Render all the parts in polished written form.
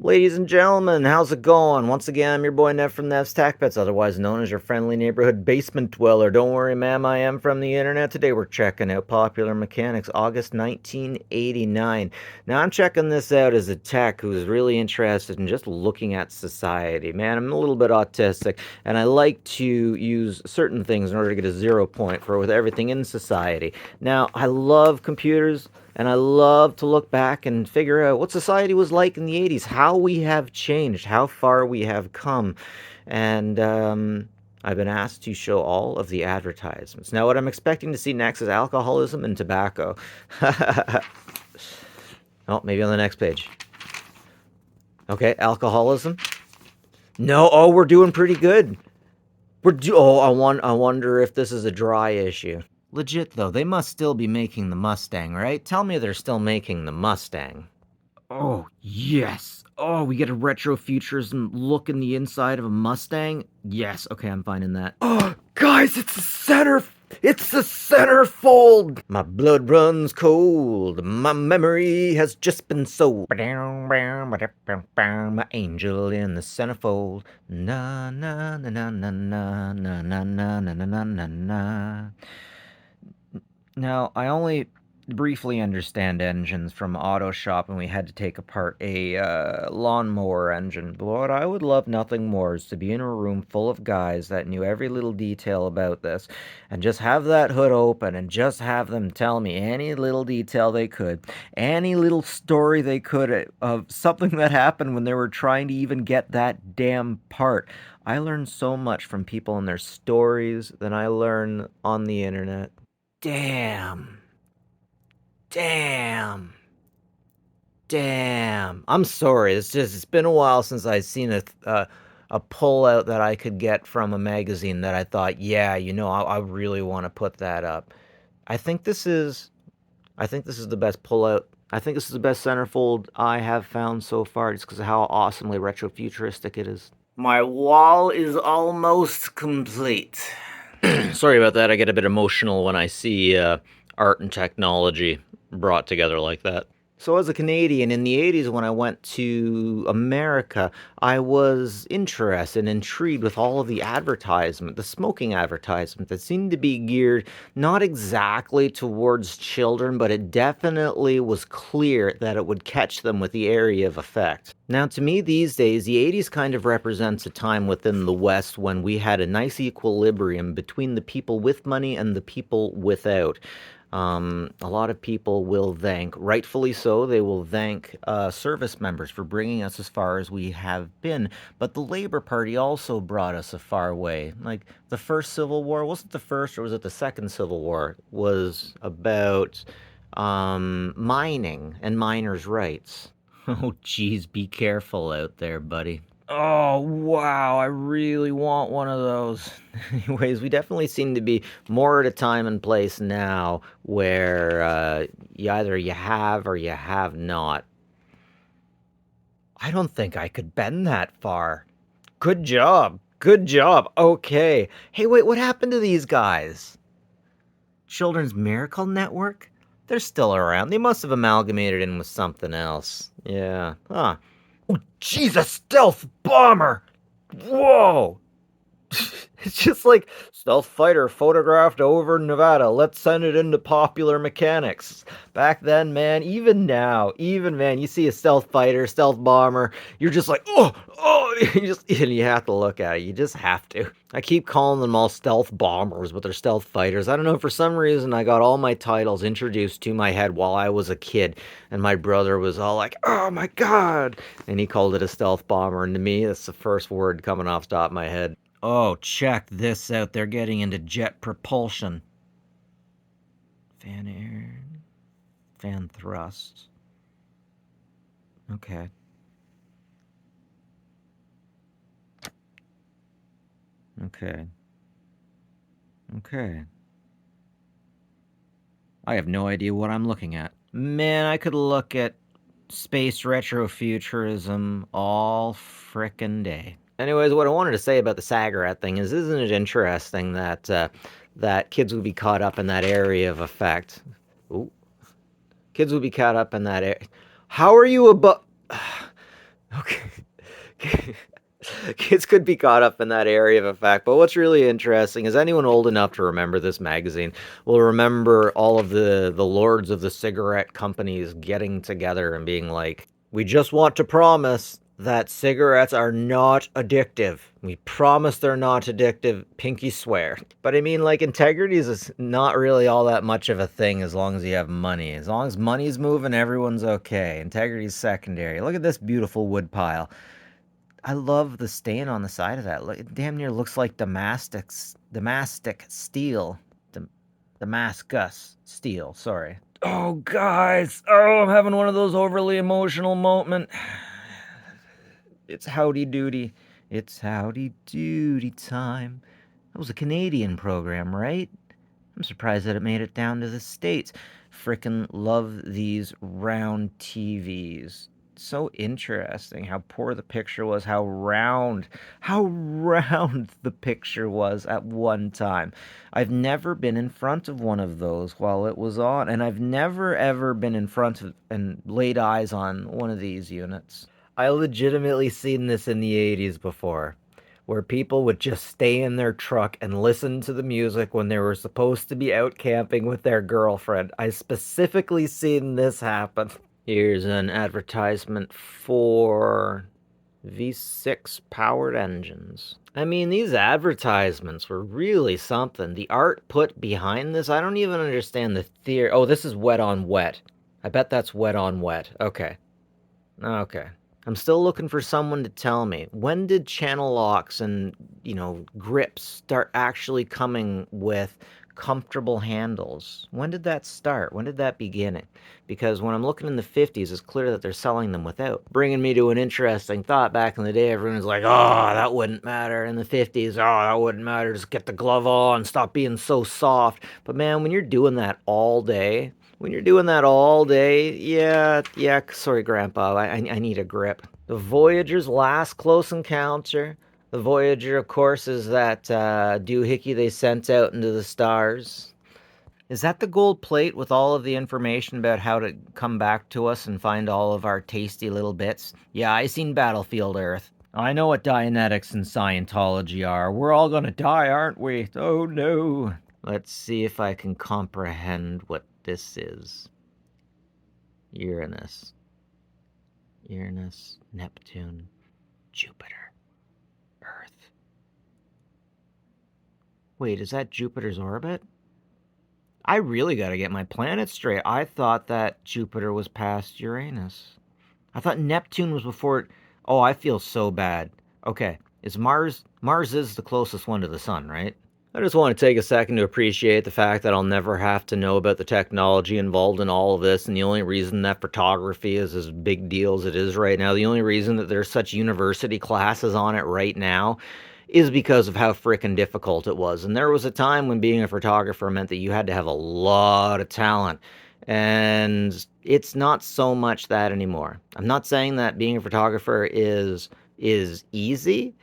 Ladies and gentlemen, how's it going? Once again, I'm your boy Nev from Nev's Tac Pets, otherwise known as your friendly neighborhood basement dweller. Don't worry, ma'am, I am from the internet. Today we're checking out Popular Mechanics, August 1989. Now, I'm checking this out as a tech who's really interested in just looking at society. Man, I'm a little bit autistic, and I like to use certain things in order to get a 0 point for with everything in society. Now, I love computers. And I love to look back and figure out what society was like in the 80s, how we have changed, how far we have come. And I've been asked to show all of the advertisements. Now, what I'm expecting to see next is alcoholism and tobacco. Oh, maybe on the next page. Okay, alcoholism. No, oh, we're doing pretty good. I wonder if this is a dry issue. Legit, though, they must still be making the Mustang, right? Tell me they're still making the Mustang. Oh, yes. Oh, we get a retro futurism look in the inside of a Mustang? Yes, okay, I'm finding that. Oh, guys, it's the centerfold! My blood runs cold. My memory has just been sold. My angel in the centerfold. Na na na na na na na na na na na na na. Now, I only briefly understand engines from auto shop, and we had to take apart a lawnmower engine. But what I would love nothing more is to be in a room full of guys that knew every little detail about this, and just have that hood open and just have them tell me any little detail they could, any little story they could of something that happened when they were trying to even get that damn part. I learned so much from people and their stories than I learn on the internet. Damn. Damn. Damn. I'm sorry. It's been a while since I've seen a pullout that I could get from a magazine that I thought, yeah, I really want to put that up. I think this is I think this is the best pullout. I think this is the best centerfold I have found so far just because of how awesomely retro-futuristic it is. My wall is almost complete. Sorry about that. I get a bit emotional when I see art and technology brought together like that. So, as a Canadian in the 80s, when I went to America, I was interested and intrigued with all of the advertisement, the smoking advertisement that seemed to be geared not exactly towards children, but it definitely was clear that it would catch them with the area of effect. Now, to me, these days, the 80s kind of represents a time within the West when we had a nice equilibrium between the people with money and the people without. A lot of people will thank, rightfully so, they will thank service members for bringing us as far as we have been. But the Labor Party also brought us a far way. Like the first Civil War, wasn't the first or was it the second Civil War? Was about mining and miners' rights. Oh, geez, be careful out there, buddy. Oh, wow, I really want one of those. Anyways, we definitely seem to be more at a time and place now where either you have or you have not. I don't think I could bend that far. Good job. Good job. Okay. Hey, wait, what happened to these guys? Children's Miracle Network? They're still around. They must have amalgamated in with something else. Yeah. Huh. Oh, jeez, a stealth bomber! Whoa! It's just like stealth fighter photographed over Nevada. Let's send it into Popular Mechanics. Back then, man, even now, man, you see a stealth fighter, stealth bomber, you're just like, oh, you have to look at it. You just have to. I keep calling them all stealth bombers, but they're stealth fighters. I don't know, for some reason, I got all my titles introduced to my head while I was a kid, and my brother was all like, oh my god, and he called it a stealth bomber, and to me, that's the first word coming off the top of my head. Oh, check this out. They're getting into jet propulsion. Fan air. Fan thrust. Okay. Okay. Okay. I have no idea what I'm looking at. Man, I could look at space retrofuturism all frickin' day. Anyways, what I wanted to say about the Sagarat thing is, isn't it interesting that that kids would be caught up in that area of effect? Ooh. Kids would be caught up in that area. How are you above... Okay. Kids could be caught up in that area of effect. But what's really interesting is anyone old enough to remember this magazine will remember all of the lords of the cigarette companies getting together and being like, we just want to promise that cigarettes are not addictive. We promise they're not addictive. Pinky swear. But I mean, like, integrity is not really all that much of a thing as long as you have money. As long as money's moving, everyone's okay. Integrity's secondary. Look at this beautiful wood pile. I love the stain on the side of that. It damn near looks like Damastic steel. Damascus steel, sorry. Oh, guys. Oh, I'm having one of those overly emotional moments. It's howdy doody. It's howdy doody time. That was a Canadian program, right? I'm surprised that it made it down to the States. Frickin' love these round TVs. So interesting how poor the picture was, how round the picture was at one time. I've never been in front of one of those while it was on, and I've never ever been in front of and laid eyes on one of these units. I legitimately seen this in the 80s before, where people would just stay in their truck and listen to the music when they were supposed to be out camping with their girlfriend. I specifically seen this happen. Here's an advertisement for V6 powered engines. I mean, these advertisements were really something. The art put behind this, I don't even understand the theory. Oh, this is wet on wet. I bet that's wet on wet. Okay. Okay. I'm still looking for someone to tell me, when did channel locks and, grips start actually coming with comfortable handles? When did that start? When did that begin? Because when I'm looking in the 50s, it's clear that they're selling them without. Bringing me to an interesting thought, back in the day, everyone was like, oh, that wouldn't matter. In the 50s, oh, that wouldn't matter. Just get the glove on, stop being so soft. But man, when you're doing that all day, yeah, sorry, Grandpa, I need a grip. The Voyager's last close encounter. The Voyager, of course, is that doohickey they sent out into the stars. Is that the gold plate with all of the information about how to come back to us and find all of our tasty little bits? Yeah, I seen Battlefield Earth. I know what Dianetics and Scientology are. We're all gonna die, aren't we? Oh no. Let's see if I can comprehend what this is. Uranus, Neptune, Jupiter, Earth. Wait, is that Jupiter's orbit? I really gotta get my planets straight. I thought that Jupiter was past Uranus. I thought Neptune was before it. Oh, I feel so bad. Okay, is Mars is the closest one to the sun, right? I just want to take a second to appreciate the fact that I'll never have to know about the technology involved in all of this, and the only reason that photography is as big deal as it is right now, the only reason that there's such university classes on it right now, is because of how frickin' difficult it was. And there was a time when being a photographer meant that you had to have a lot of talent, and it's not so much that anymore. I'm not saying that being a photographer is easy.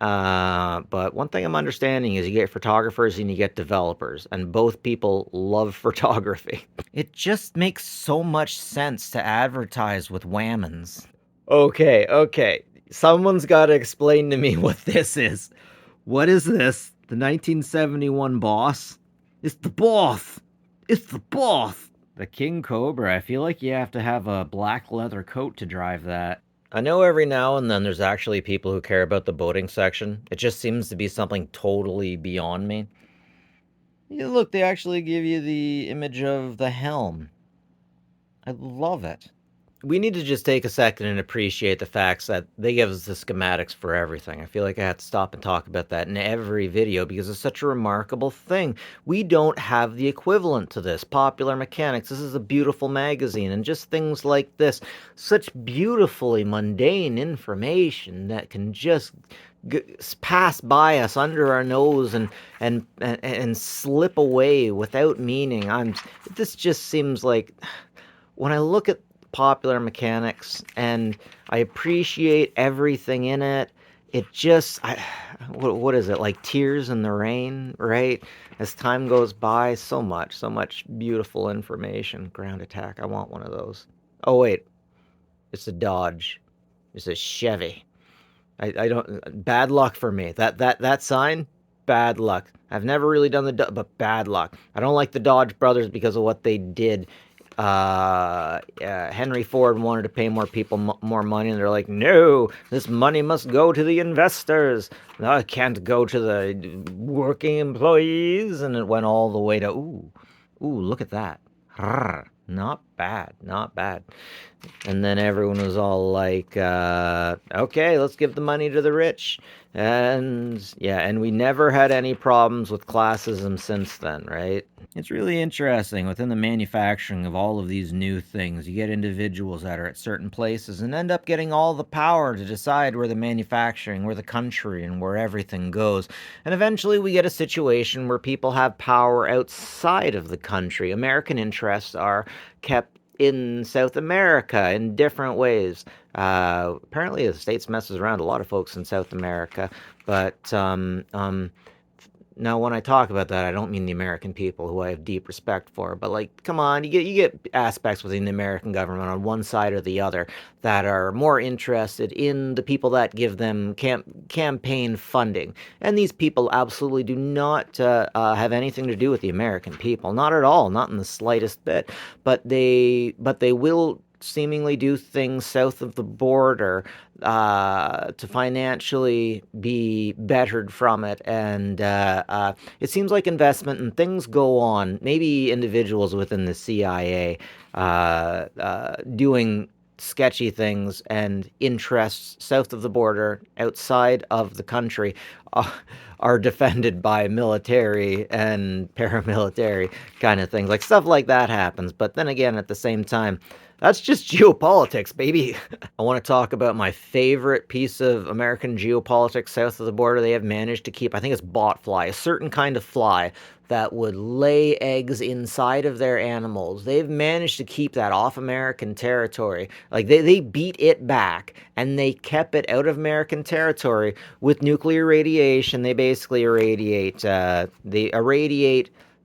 But one thing I'm understanding is you get photographers and you get developers, and both people love photography. It just makes so much sense to advertise with whammons. Okay. Someone's got to explain to me what this is. What is this? The 1971 Boss? It's the Boss! It's the Boss! The King Cobra. I feel like you have to have a black leather coat to drive that. I know every now and then there's actually people who care about the boating section. It just seems to be something totally beyond me. Yeah, look, they actually give you the image of the helm. I love it. We need to just take a second and appreciate the facts that they give us the schematics for everything. I feel like I have to stop and talk about that in every video because it's such a remarkable thing. We don't have the equivalent to this. Popular Mechanics, this is a beautiful magazine, and just things like this, such beautifully mundane information that can just pass by us under our nose and slip away without meaning. This just seems like, when I look at Popular Mechanics and I appreciate everything in it, it just, what is it, like tears in the rain, right? As time goes by, so much beautiful information. Ground attack, I want one of those. Oh wait, it's a Dodge. It's a Chevy. I don't bad luck for me. That sign, bad luck. I've never really done but bad luck. I don't like the Dodge brothers because of what they did. Henry Ford wanted to pay more people more money, and they're like, no, this money must go to the investors. No, it can't go to the working employees. And it went all the way to look at that. Not bad, not bad. And then everyone was all like, okay, let's give the money to the rich. And yeah, and we never had any problems with classism since then, right? It's really interesting within the manufacturing of all of these new things. You get individuals that are at certain places and end up getting all the power to decide where the manufacturing, where the country, and where everything goes. And eventually we get a situation where people have power outside of the country. American interests are kept in South America in different ways. Apparently, the States messes around a lot of folks in South America, but now, when I talk about that, I don't mean the American people, who I have deep respect for, but like, come on, you get aspects within the American government on one side or the other that are more interested in the people that give them campaign funding, and these people absolutely do not have anything to do with the American people, not at all, not in the slightest bit. But they will seemingly do things south of the border to financially be bettered from it. And it seems like investment and things go on. Maybe individuals within the CIA doing sketchy things and interests south of the border, outside of the country, uh, are defended by military and paramilitary kind of things. Like stuff like that happens. But then again, at the same time, that's just geopolitics, baby. I want to talk about my favorite piece of American geopolitics south of the border. They have managed to keep, I think it's botfly, a certain kind of fly that would lay eggs inside of their animals. They've managed to keep that off American territory. Like they beat it back and they kept it out of American territory with nuclear radiation. They irradiate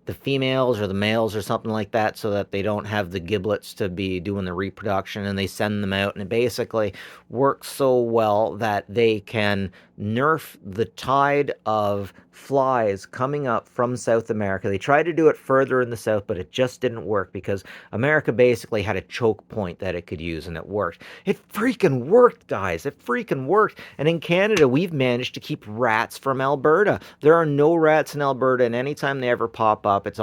the females or the males or something like that, so that they don't have the giblets to be doing the reproduction, and they send them out, and it basically works so well that they can nerf the tide of flies coming up from South America. They tried to do it further in the south, but it just didn't work because America basically had a choke point that it could use, and it worked. It freaking worked, guys. It freaking worked. And in Canada, we've managed to keep rats from Alberta. There are no rats in Alberta, and anytime they ever pop up, um,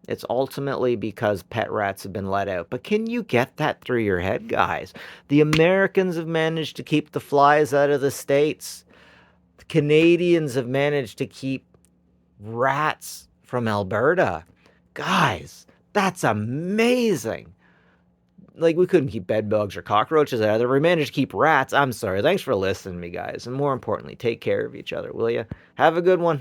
it's ultimately because pet rats have been let out. But can you get that through your head, guys? The Americans have managed to keep the flies out of the States. The Canadians have managed to keep rats from Alberta. Guys, that's amazing. Like, we couldn't keep bed bugs or cockroaches out of there. We managed to keep rats. I'm sorry. Thanks for listening to me, guys. And more importantly, take care of each other, will you? Have a good one.